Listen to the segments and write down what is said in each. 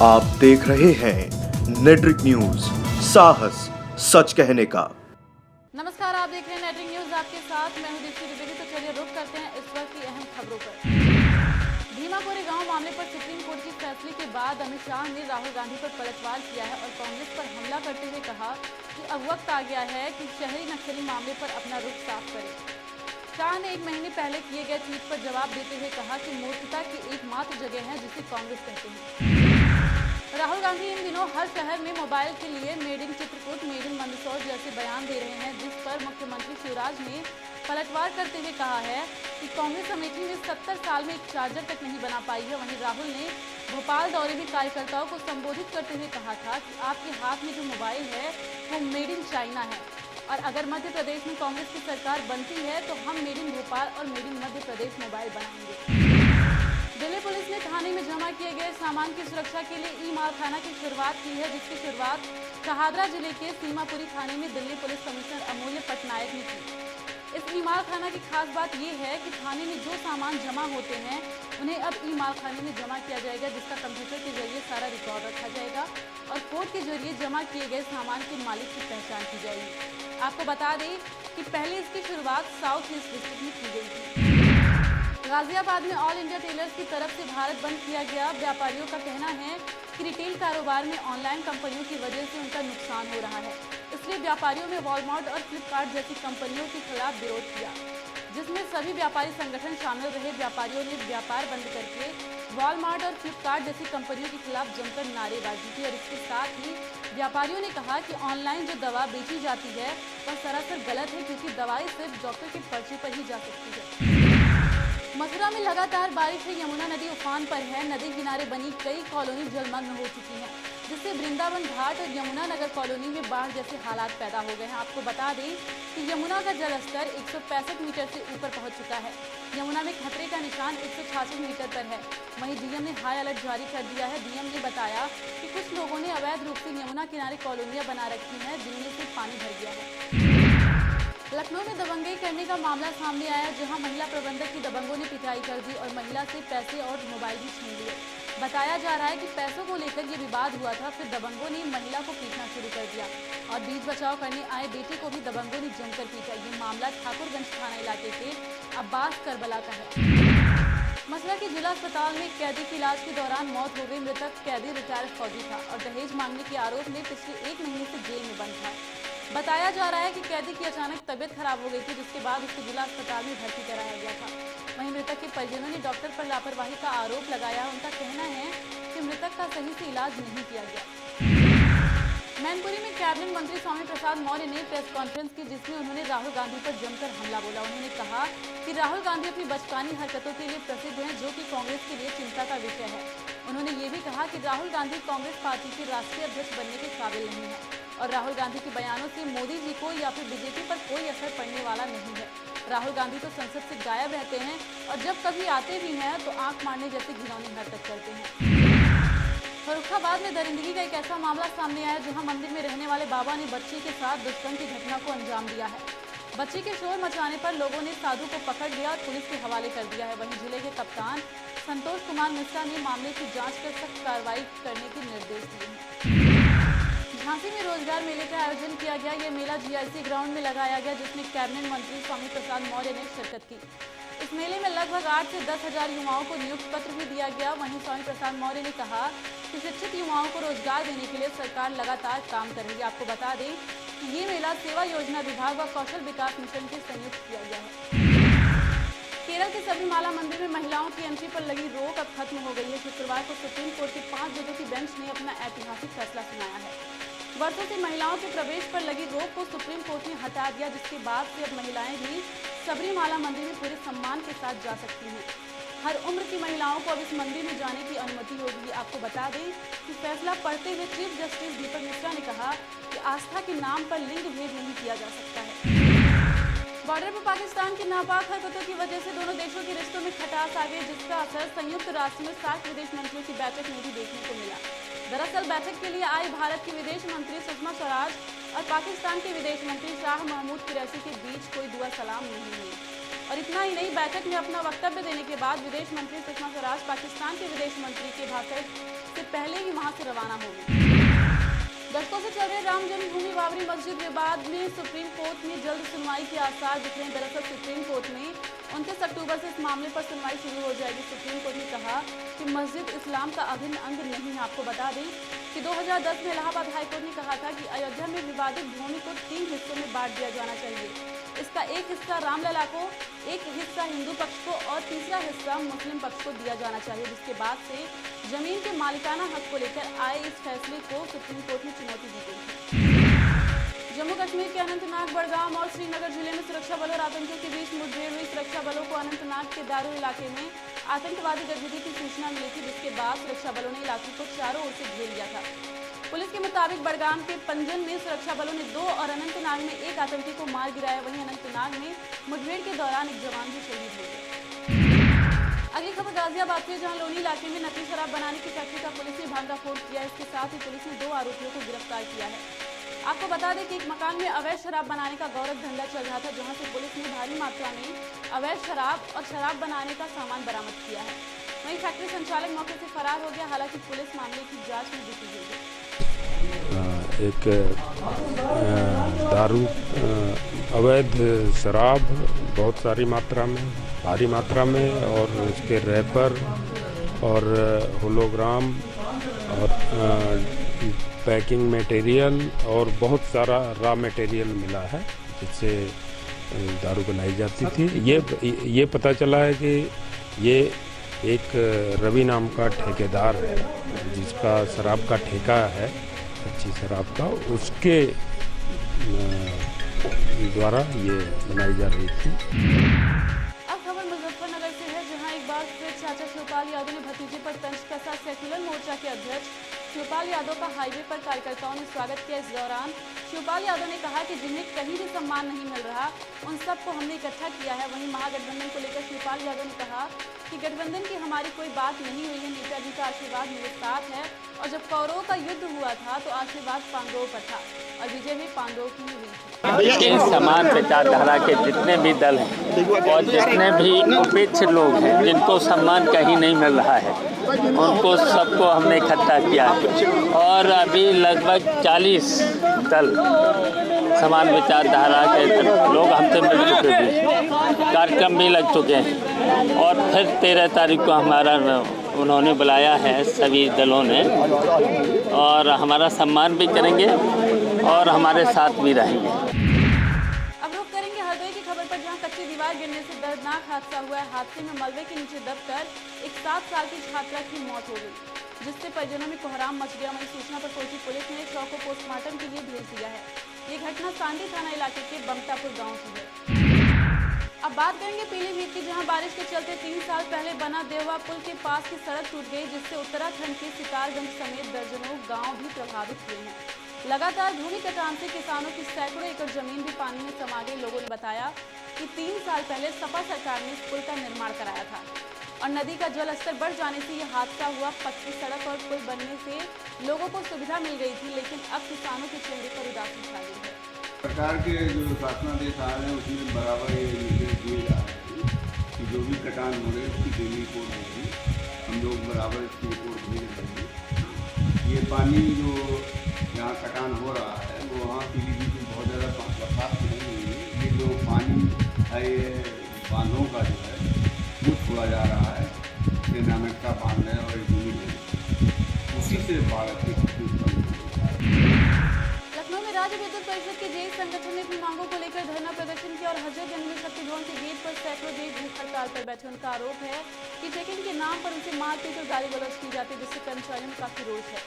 आप देख रहे हैं नेट्रिक न्यूज, साहस सच कहने का। नमस्कार, आप देख रहे हैं नेट्रिक न्यूज, आपके साथ मैं हूं दीप्ति द्विवेदी। तो चलिए रुक करते हैं इस वक्त की अहम खबरों पर। भीमा कोरेगांव मामले पर सुप्रीम कोर्ट के फैसले के बाद अमित शाह ने राहुल गांधी पर पलटवार किया है और कांग्रेस पर हमला करते हुए कहा कि अब वक्त आ गया है कि शहरी नक्सली मामले पर अपना रुख साफ करें। शाह ने 1 महीने पहले किए गए ट्वीट पर जवाब देते हुए कहा कि मूर्खता की एकमात्र जगह है जिसे कांग्रेस कहते हैं। राहुल गांधी इन दिनों हर शहर में मोबाइल के लिए made in Chitrakoot, made in Mandsaur जैसे बयान दे रहे हैं, जिस पर मुख्यमंत्री शिवराज ने पलटवार करते हुए कहा है कि कांग्रेस अमेठी में 70 साल में एक चार्जर तक नहीं बना पाई है। वहीं राहुल ने भोपाल दौरे में कार्यकर्ताओं को संबोधित करते हुए कहा था कि आपके हाथ में जो मोबाइल है वो मेड इन चाइना है और अगर मध्य प्रदेश में कांग्रेस की सरकार बनती है तो हम मेड इन भोपाल और made in Madhya Pradesh mobile बनाएंगे। दिल्ली पुलिस ने थाने में जमा किए गए सामान की सुरक्षा के लिए ई मालखाना की शुरुआत की है, जिसकी शुरुआत शहादरा जिले के सीमापुरी थाने में दिल्ली पुलिस कमिश्नर अमूल्य पटनायक ने की। इस ई मालखाना की खास बात यह है कि थाने में जो सामान जमा होते हैं उन्हें अब ई मालखाने में जमा किया जाएगा, जिसका कंप्यूटर के जरिए सारा रिकॉर्ड रखा जाएगा और कोर्ट के जरिए जमा किए गए सामान के मालिक की पहचान की जाएगी। आपको बता दें कि पहले इसकी शुरुआत साउथ ईस्ट डिस्ट्रिक्ट में की गई थी। गाजियाबाद में ऑल इंडिया टेलर्स की तरफ से भारत बंद किया गया। व्यापारियों का कहना है कि रिटेल कारोबार में ऑनलाइन कंपनियों की वजह से उनका नुकसान हो रहा है, इसलिए व्यापारियों में वॉलमार्ट और फ्लिपकार्ट जैसी कंपनियों के खिलाफ विरोध किया, जिसमें सभी व्यापारी संगठन शामिल रहे। व्यापारियों ने व्यापार बंद करके वॉलमार्ट और फ्लिपकार्ट जैसी कंपनियों के खिलाफ जमकर नारेबाजी की और इसके साथ ही व्यापारियों ने कहा कि ऑनलाइन जो दवा बेची जाती है वह सरासर गलत है, क्योंकि दवाई सिर्फ डॉक्टर के पर्चे पर ही जा सकती है। मथुरा में लगातार बारिश से यमुना नदी उफान पर है। नदी किनारे बनी कई कॉलोनी जलमग्न हो चुकी हैं, जिससे वृंदावन घाट और यमुना नगर कॉलोनी में बाढ़ जैसे हालात पैदा हो गए हैं। आपको बता दें कि यमुना का जलस्तर 165 मीटर से ऊपर पहुंच चुका है। यमुना में खतरे का निशान 166 मीटर पर है। वहीं डीएम ने हाई अलर्ट जारी कर दिया है। डीएम ने बताया कि कुछ लोगों ने अवैध रूप से यमुना किनारे कॉलोनियां बना रखी हैं, जिनमें से पानी भर गया है। लखनऊ में दबंगई करने का मामला सामने आया, जहां महिला प्रबंधक की दबंगों ने पिटाई कर दी और महिला से पैसे और मोबाइल भी छीन लिए। बताया जा रहा है कि पैसों को लेकर ये विवाद हुआ था, फिर दबंगों ने महिला को पीटना शुरू कर दिया और बीच बचाव करने आए बेटे को भी दबंगों ने जमकर पीटा। ये मामला ठाकुरगंज थाना इलाके के अब्बास करबला का है। मथुरा के जिला अस्पताल में कैदी की इलाज के दौरान मौत हो गई। मृतक कैदी रिटायर्ड फौजी था और दहेज मांगने के आरोप में पिछले 1 महीने से जेल में बंद था। बताया जा रहा है कि कैदी की अचानक तबीयत खराब हो गई थी, जिसके बाद उसको जिला अस्पताल में भर्ती कराया गया था। वहीं मृतक के परिजनों ने डॉक्टर पर लापरवाही का आरोप लगाया। उनका कहना है कि मृतक का सही से इलाज नहीं किया गया। मैनपुरी में कैबिनेट मंत्री स्वामी प्रसाद मौर्य ने प्रेस कॉन्फ्रेंस की, जिसमें उन्होंने राहुल गांधी पर जमकर हमला बोला। उन्होंने कहा कि राहुल गांधी अपनी बचकानी हरकतों के लिए प्रसिद्ध हैं, जो कि कांग्रेस के लिए चिंता का विषय है। उन्होंने ये भी कहा कि राहुल गांधी कांग्रेस पार्टी के राष्ट्रीय अध्यक्ष बनने के काबिल नहीं है और राहुल गांधी के बयानों से मोदी जी को या फिर बीजेपी पर कोई असर पड़ने वाला नहीं है। राहुल गांधी तो संसद से गायब रहते हैं और जब कभी आते भी हैं तो आंख मारने जैसी घिनौनी हरकत करते हैं। फर्रुखाबाद में दरिंदगी का एक ऐसा मामला सामने आया, जहां मंदिर में रहने वाले बाबा ने बच्ची के साथ दुष्कर्म की घटना को अंजाम दिया है। बच्ची के शोर मचाने पर लोगों ने साधु को पकड़ लिया और पुलिस के हवाले कर दिया है। वहीं जिले के कप्तान संतोष कुमार मिश्रा ने मामले की जांच कर सख्त कार्रवाई करने के निर्देश दिए हैं। झांसी में रोजगार मेले का आयोजन किया गया। ये मेला जीआईसी ग्राउंड में लगाया गया, जिसमें कैबिनेट मंत्री स्वामी प्रसाद मौर्य ने शिरकत की। इस मेले में लगभग 8 से 10 हजार युवाओं को नियुक्ति पत्र भी दिया गया। वहीं स्वामी प्रसाद मौर्य ने कहा कि शिक्षित युवाओं को रोजगार देने के लिए सरकार लगातार काम कर रही है। आपको बता दें कि ये मेला सेवा योजना विभाग व कौशल विकास मिशन के संयुक्त किया गया है। केरल के सबरीमाला मंदिर में महिलाओं की एंट्री पर लगी रोक अब खत्म हो गई है। शुक्रवार को सुप्रीम कोर्ट के 5 जजों की बेंच ने अपना ऐतिहासिक फैसला सुनाया है। वर्षों से महिलाओं के प्रवेश पर लगी रोक को सुप्रीम कोर्ट ने हटा दिया, जिसके बाद से अब महिलाएं भी सबरीमाला मंदिर में पूरे सम्मान के साथ जा सकती हैं। हर उम्र की महिलाओं को अब इस मंदिर में जाने की अनुमति होगी। आपको बता दें कि फैसला पढ़ते हुए चीफ जस्टिस दीपक मिश्रा ने कहा कि आस्था के नाम पर लिंग भेद नहीं किया जा सकता है। बॉर्डर पर पाकिस्तान की नापाक हरकतों की वजह से दोनों देशों के रिश्तों में खटास आ गई, जिसका असर संयुक्त राष्ट्र में 60 विदेश मंत्रियों की बैठक में भी देखने को मिला। दरअसल बैठक के लिए आई भारत की विदेश मंत्री सुषमा स्वराज और पाकिस्तान के विदेश मंत्री शाह महमूद कुरैशी के बीच कोई दुआ सलाम नहीं हुई। और इतना ही नहीं, बैठक में अपना वक्तव्य देने के बाद विदेश मंत्री सुषमा स्वराज पाकिस्तान के विदेश मंत्री के भाषण से पहले ही वहां से रवाना होगी। दशकों से चल रहे राम जन्मभूमि बाबरी मस्जिद विवाद में सुप्रीम कोर्ट में जल्द सुनवाई के आसार दिख रहे हैं। दरअसल सुप्रीम कोर्ट में 29 अक्टूबर से इस मामले पर सुनवाई शुरू हो जाएगी। सुप्रीम कोर्ट ने कहा कि मस्जिद इस्लाम का अभिन्न अंग नहीं है। आपको बता दें कि 2010 में इलाहाबाद हाईकोर्ट ने कहा था कि अयोध्या में विवादित भूमि को 3 हिस्सों में बांट दिया जाना चाहिए। इसका एक हिस्सा रामलला को, एक हिस्सा हिंदू पक्ष को और तीसरा हिस्सा मुस्लिम पक्ष को दिया जाना चाहिए। जिसके बाद से जमीन के मालिकाना हक को लेकर आए इस फैसले को सुप्रीम कोर्ट में चुनौती दी गई थी। जम्मू कश्मीर के अनंतनाग, बड़गाम और श्रीनगर जिले में सुरक्षा बलों और आतंकियों के बीच मुठभेड़ हुई। सुरक्षा बलों को अनंतनाग के दारू इलाके में आतंकवादी गतिविधि की सूचना मिली थी, जिसके बाद सुरक्षा बलों ने इलाके को चारों ओर से घेर लिया था। पुलिस के मुताबिक बड़गाम के पंजन में सुरक्षा बलों ने 2 और अनंतनाग में 1 आतंकी को मार गिराया। वहीं अनंतनाग में मुठभेड़ के दौरान एक जवान भी शहीद हो गया। अगली खबर गाजियाबाद से, जहां लोनी इलाके में नकली शराब बनाने की फैक्ट्री का पुलिस ने भांडाफोड़ किया। इसके साथ ही पुलिस ने 2 आरोपियों को गिरफ्तार किया है। आपको बता दें कि एक मकान में अवैध शराब बनाने का गौरव धंधा चल रहा था, जहां से पुलिस ने भारी मात्रा में अवैध शराब और शराब बनाने का सामान बरामद किया है। वहीं फैक्ट्री संचालक मौके से फरार हो गया। हालांकि पुलिस मामले की जांच में जुटी हुई है। एक दारू, अवैध शराब बहुत सारी मात्रा में, भारी मात्रा में, और उसके रैपर और होलोग्राम और पैकिंग मटेरियल और बहुत सारा रॉ मटेरियल मिला है जिससे दारू बनाई जाती थी। ये पता चला है कि ये एक रवि नाम का ठेकेदार है जिसका शराब का ठेका है, अच्छी शराब का, उसके द्वारा ये बनाई जा रही थी। अब खबर मुजफ्फरनगर से है, जहां एक बार फिर चाचा शिवपाल यादव ने भतीजे पर तंज कसा। सेक्युलर मोर्चा के अध्यक्ष शिवपाल यादव का हाईवे पर कार्यकर्ताओं ने स्वागत किया। इस दौरान शिवपाल यादव ने कहा कि जिन्हें कहीं भी सम्मान नहीं मिल रहा, उन सबको हमने इकट्ठा किया है। वहीं महागठबंधन को लेकर शिवपाल यादव ने कहा कि गठबंधन की हमारी कोई बात नहीं हुई है, नेताजी का आशीर्वाद मेरे साथ है, और जब कौरवों का युद्ध हुआ था तो आशीर्वाद पांडवों पर था और विजय भी पांडवों की ही हुई थी। इन समान विचारधारा के जितने भी दल हैं और जितने भी उपेक्ष लोग हैं जिनको सम्मान कहीं नहीं मिल रहा है, उनको सबको हमने इकट्ठा किया है। और अभी लगभग 40 दल समान विचारधारा के लोग हमसे मिल चुके हैं, कार्यक्रम भी लग चुके हैं। और फिर 13 तारीख को हमारा उन्होंने बुलाया है सभी दलों ने, और हमारा सम्मान भी करेंगे और हमारे साथ भी रहेंगे। अब रुक करेंगे हरदोई की खबर पर, जहां कच्ची दीवार गिरने से दर्दनाक हादसा हुआ है। हादसे में मलबे के नीचे दबकर एक 7 साल की छात्रा की मौत हो गई, जिससे परिजनों में कोहराम मच गया। वहीं सूचना पर पहुंची पुलिस ने शव को पोस्टमार्टम के लिए भेज दिया है। ये घटना सांडी थाना इलाके के बमतापुर गाँव की है। अब बात करेंगे पीलीभीत की, जहां बारिश के चलते 3 साल पहले बना देवा पुल के पास की सड़क टूट गई, जिससे उत्तराखंड के सितारगंज समेत दर्जनों गांव भी प्रभावित हुए हैं। लगातार भूमि कटान से किसानों की सैकड़ों एकड़ जमीन भी पानी में समा गई। लोगों ने बताया कि 3 साल पहले सपा सरकार ने इस पुल का निर्माण कराया था और नदी का जल स्तर बढ़ जाने से यह हादसा हुआ। पक्की सड़क और पुल बनने से लोगों को सुविधा मिल गई थी, लेकिन अब किसानों के चेहरे पर उदासी छा गई है। सरकार के जो शासनादेश आ रहे हैं उसमें बराबर ये निर्देश दिए जा रहे हैं कि जो भी कटान हो रहे हैं उसकी डेली रिपोर्ट होगी। हम लोग बराबर इसकी रिपोर्ट भेज रहे हैं। ये पानी जो यहाँ कटान हो रहा है वो वहाँ पीलीभीत में बहुत ज़्यादा बरसात नहीं हुई है। ये जो पानी है ये बांधों का जो है वो छोड़ा जा रहा है, नानकता बांध है और उसी से भारत की स्थिति उत्पन्न हो। लखनऊ में राज्य विद्युत परिषद के जेई संगठन ने अपनी मांगों को लेकर धरना प्रदर्शन किया और हजरतगंज में शक्ति भवन के गेट पर सैकड़ों जेई भूख हड़ताल पर बैठे। उनका आरोप है कि चेकिंग के नाम पर उनसे मारपीट और गाली गलौज की जाती है, जिससे कर्मचारियों में काफी रोष है।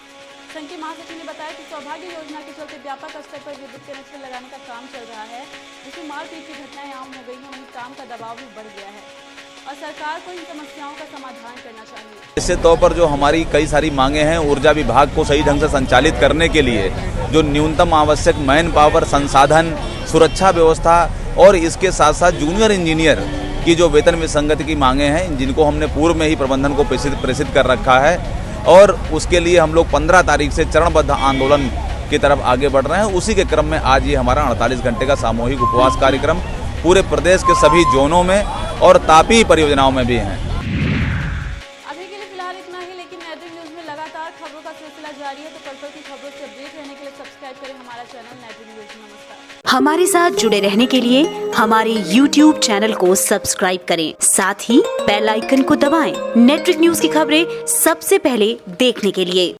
संघ के महासचिव ने बताया कि सौभाग्य योजना के चलते व्यापक स्तर पर विद्युत कनेक्शन लगाने का काम चल रहा है, जिसमें मारपीट की घटनाएं आम हो गई हैं। वहीं काम का दबाव भी बढ़ गया है और सरकार को इन समस्याओं का समाधान करना चाहिए। निश्चित तौर पर जो हमारी कई सारी मांगे हैं, ऊर्जा विभाग को सही ढंग से संचालित करने के लिए जो न्यूनतम आवश्यक मैन पावर, संसाधन, सुरक्षा व्यवस्था और इसके साथ साथ जूनियर इंजीनियर की जो वेतन विसंगति की मांगे हैं, जिनको हमने पूर्व में ही प्रबंधन को प्रेषित कर रखा है और उसके लिए हम लोग 15 तारीख से चरणबद्ध आंदोलन की तरफ आगे बढ़ रहे हैं। उसी के क्रम में आज ये हमारा 48 घंटे का सामूहिक उपवास कार्यक्रम पूरे प्रदेश के सभी जोनों में और तापी परियोजनाओं में भी हैं। अभी के लिए फिलहाल इतना ही, लेकिन नेटवर्क न्यूज में लगातार लगातार खबरों का सिलसिला जारी है, तो पल पल की खबरों से अपडेट रहने के लिए सब्सक्राइब करें हमारा चैनल नेटवर्क न्यूज। नमस्कार। हमारे साथ जुड़े रहने के लिए हमारे YouTube चैनल को सब्सक्राइब करें, साथ ही बेल आइकन को दबाएं। नेटवर्क न्यूज की खबरें सबसे पहले देखने के लिए।